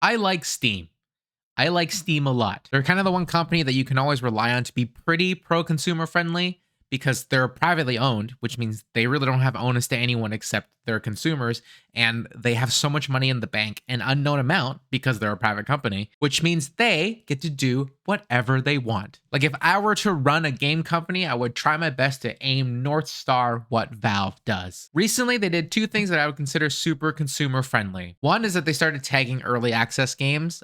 I like Steam. I like Steam a lot. They're kind of the one company that you can always rely on to be pretty pro consumer friendly because they're privately owned, which means they really don't have onus to anyone except their consumers. And they have so much money in the bank, an unknown amount because they're a private company, which means they get to do whatever they want. Like if I were to run a game company, I would try my best to aim North Star what Valve does. Recently, they did two things that I would consider super consumer friendly. One is that they started tagging early access games.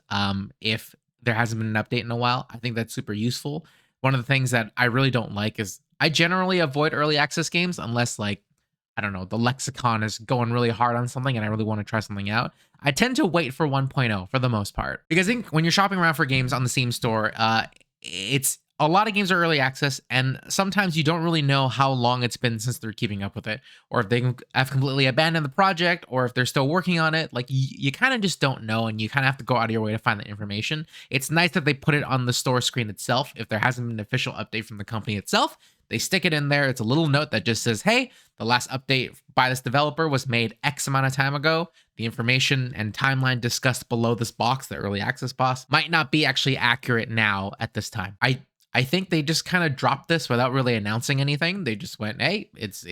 If there hasn't been an update in a while, I think that's super useful. One of the things that I really don't like is I generally avoid early access games unless like I don't know, the lexicon is going really hard on something and I really want to try something out. I tend to wait for 1.0 for the most part because I think when you're shopping around for games on the Steam store, it's a lot of games are early access, and sometimes you don't really know how long it's been since they're keeping up with it, or if they have completely abandoned the project, or if they're still working on it. Like you kind of just don't know, and you kind of have to go out of your way to find that information. It's nice that they put it on the store screen itself. If there hasn't been an official update from the company itself, they stick it in there. It's a little note that just says, hey, the last update by this developer was made X amount of time ago. The information and timeline discussed below this box, the early access box, might not be actually accurate now at this time. I think they just kind of dropped this without really announcing anything. They just went, hey, it's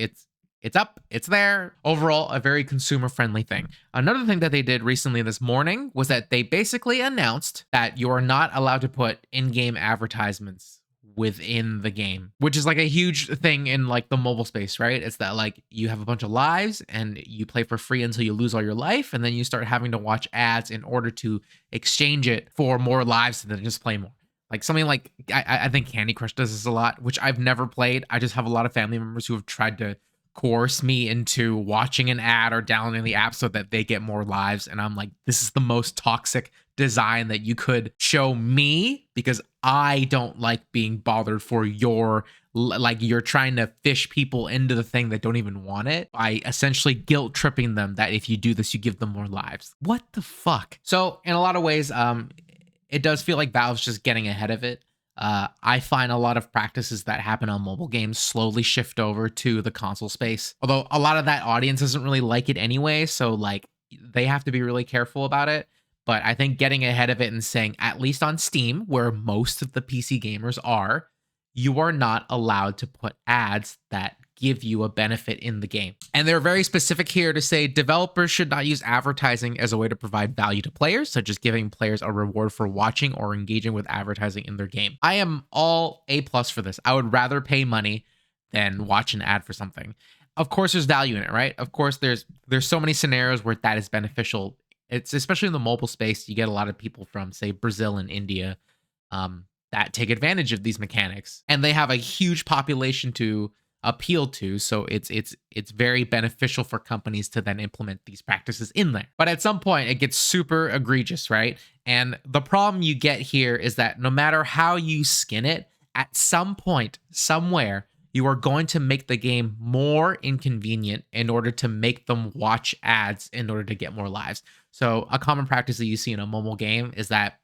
up, it's there. Overall, a very consumer friendly thing. Another thing that they did recently this morning was that they basically announced that you are not allowed to put in-game advertisements within the game, which is like a huge thing in like the mobile space, right? It's that like you have a bunch of lives and you play for free until you lose all your life, and then you start having to watch ads in order to exchange it for more lives and then just play more. Like something like I think Candy Crush does this a lot, which I've never played. I just have a lot of family members who have tried to coerce me into watching an ad or downloading the app so that they get more lives. And I'm like, this is the most toxic design that you could show me because I don't like being bothered for your, like you're trying to fish people into the thing that don't even want it by essentially guilt tripping them that if you do this, you give them more lives. What the fuck? So in a lot of ways, it does feel like Valve's just getting ahead of it. I find a lot of practices that happen on mobile games slowly shift over to the console space. Although a lot of that audience doesn't really like it anyway, so like they have to be really careful about it. But I think getting ahead of it and saying, at least on Steam, where most of the PC gamers are, you are not allowed to put ads that give you a benefit in the game. And they're very specific here to say developers should not use advertising as a way to provide value to players, such as giving players a reward for watching or engaging with advertising in their game. I am all A plus for this. I would rather pay money than watch an ad for something. Of course, there's value in it, right? Of course, there's so many scenarios where that is beneficial. It's especially in the mobile space. You get a lot of people from, say, Brazil and India that take advantage of these mechanics, and they have a huge population to appeal to, so it's very beneficial for companies to then implement these practices in there. But at some point it gets super egregious, right? And the problem you get here is that no matter how you skin it, at some point somewhere you are going to make the game more inconvenient in order to make them watch ads in order to get more lives. So a common practice that you see in a mobile game is that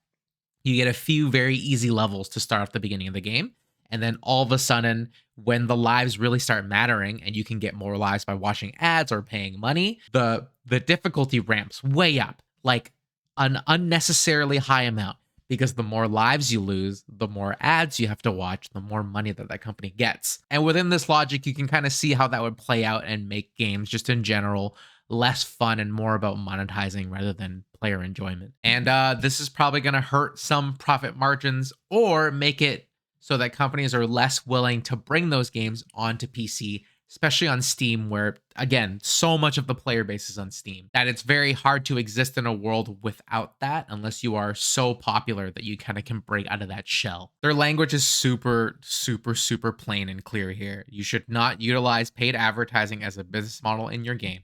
you get a few very easy levels to start off the beginning of the game. And then all of a sudden, when the lives really start mattering and you can get more lives by watching ads or paying money, the difficulty ramps way up, like an unnecessarily high amount. Because the more lives you lose, the more ads you have to watch, the more money that company gets. And within this logic, you can kind of see how that would play out and make games just in general less fun and more about monetizing rather than player enjoyment. And this is probably going to hurt some profit margins or make it so that companies are less willing to bring those games onto PC, especially on Steam, where, again, so much of the player base is on Steam, that it's very hard to exist in a world without that unless you are so popular that you kind of can break out of that shell. Their language is super, super, super plain and clear here. You should not utilize paid advertising as a business model in your game.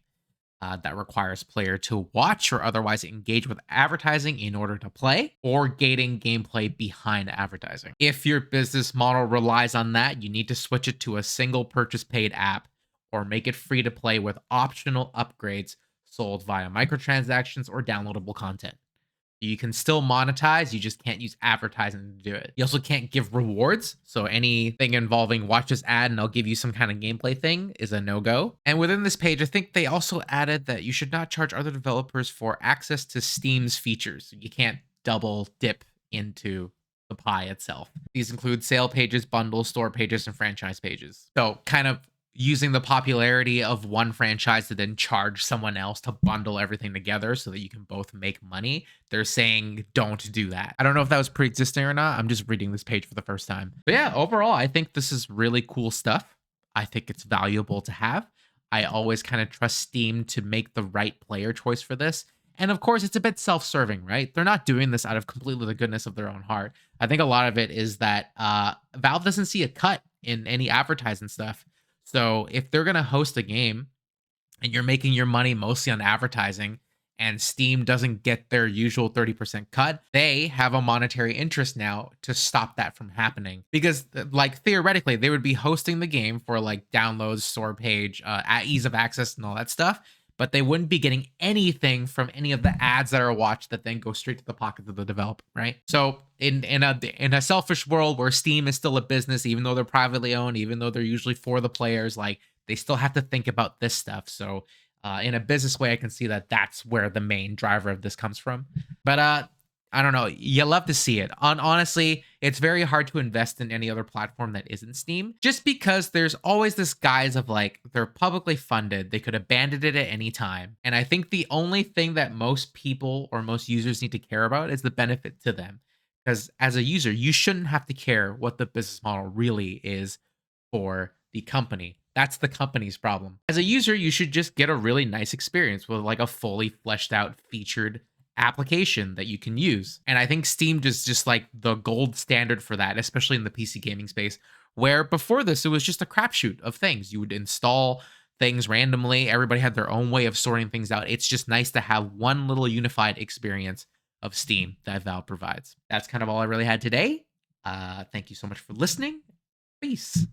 That requires player to watch or otherwise engage with advertising in order to play, or gating gameplay behind advertising. If your business model relies on that, you need to switch it to a single purchase paid app or make it free to play with optional upgrades sold via microtransactions or downloadable content. You can still monetize, you just can't use advertising to do it. You also can't give rewards. So anything involving watch this ad and I'll give you some kind of gameplay thing is a no-go. And within this page, I think they also added that you should not charge other developers for access to Steam's features. You can't double dip into the pie itself. These include sale pages, bundles, store pages, and franchise pages. So kind of using the popularity of one franchise to then charge someone else to bundle everything together so that you can both make money. They're saying don't do that. I don't know if that was pre-existing or not. I'm just reading this page for the first time. But yeah, overall, I think this is really cool stuff. I think it's valuable to have. I always kind of trust Steam to make the right player choice for this. And of course, it's a bit self-serving, right? They're not doing this out of completely the goodness of their own heart. I think a lot of it is that Valve doesn't see a cut in any advertising stuff. So if they're going to host a game and you're making your money mostly on advertising and Steam doesn't get their usual 30% cut, they have a monetary interest now to stop that from happening. Because like theoretically, they would be hosting the game for like downloads, store page, at ease of access and all that stuff, but they wouldn't be getting anything from any of the ads that are watched that then go straight to the pockets of the developer, right? So in a selfish world where Steam is still a business, even though they're privately owned, even though they're usually for the players, like they still have to think about this stuff. So in a business way, I can see that that's where the main driver of this comes from. But I don't know. You love to see it. Honestly, it's very hard to invest in any other platform that isn't Steam, just because there's always this guise of like, they're publicly funded. They could abandon it at any time. And I think the only thing that most people or most users need to care about is the benefit to them. Because as a user, you shouldn't have to care what the business model really is for the company. That's the company's problem. As a user, you should just get a really nice experience with like a fully fleshed out featured application that you can use. And I think Steam is just like the gold standard for that, especially in the PC gaming space, where before this, it was just a crapshoot of things. You would install things randomly. Everybody had their own way of sorting things out. It's just nice to have one little unified experience of Steam that Valve provides. That's kind of all I really had today. Thank you so much for listening. Peace.